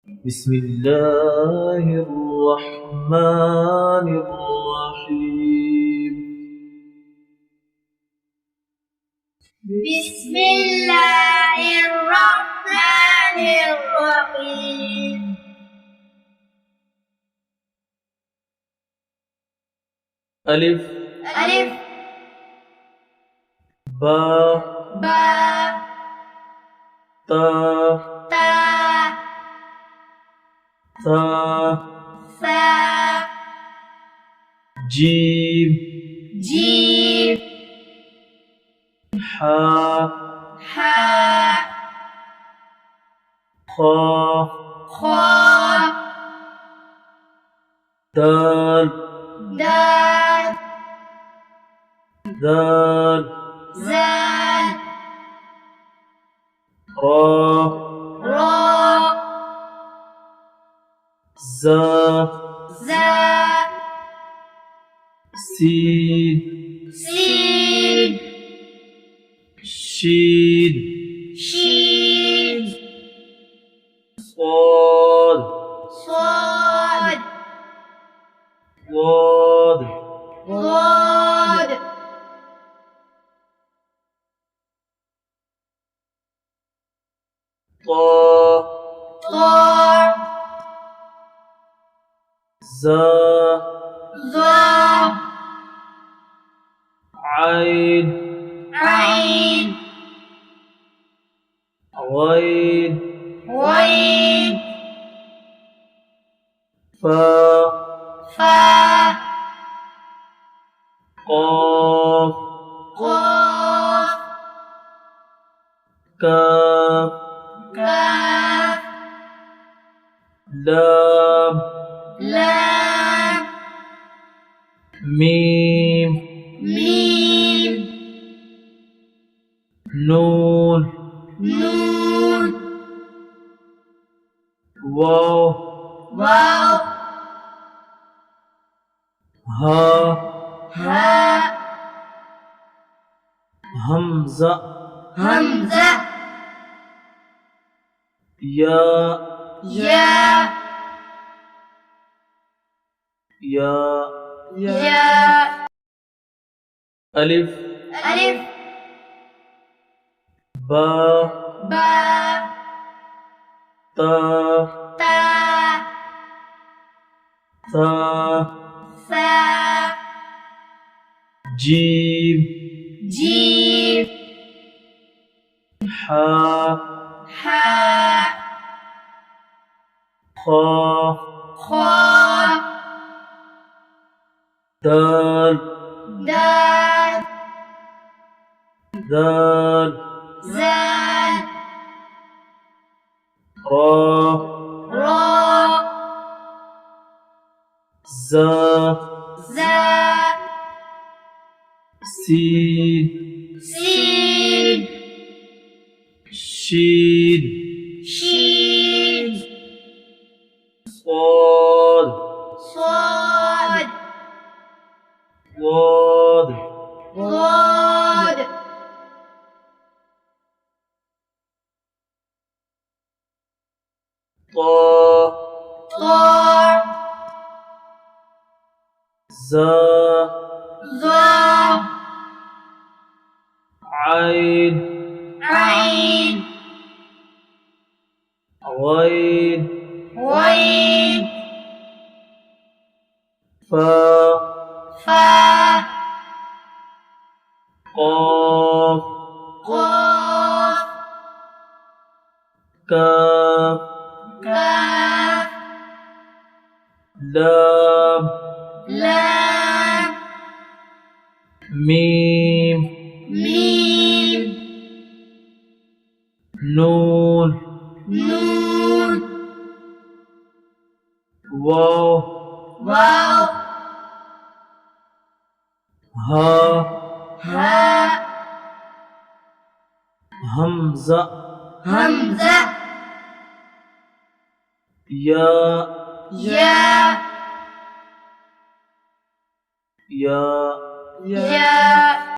بسم الله الرحمن الرحيم. بسم الله الرحمن الرحيم. ألف ألف با با تا تا ثا ثا جيم جيم حا حا خا خا دال دال ذال زال را را زا زا سين سين شين شين صاد صاد ضاد ضاد طا طا زا ظا عين عين غين غين فا فا قاف قاف كاف كاف لام لام ميم ميم نون نون واو واو ها ها همزة همزة يا يا يا يا ألف ألف با با تا تا ثا ثا جيم جيم حا حا خا خا دال دال ذال زال را را زا زا سين سين شين شين صاد صاد ضاد ضاد طا طا زا ظا عين عين غين غين فا فا قاف قاف كاف كاف لام لام ميم ميم نون نون واو واو ها ها همزة همزة يا يا يا يا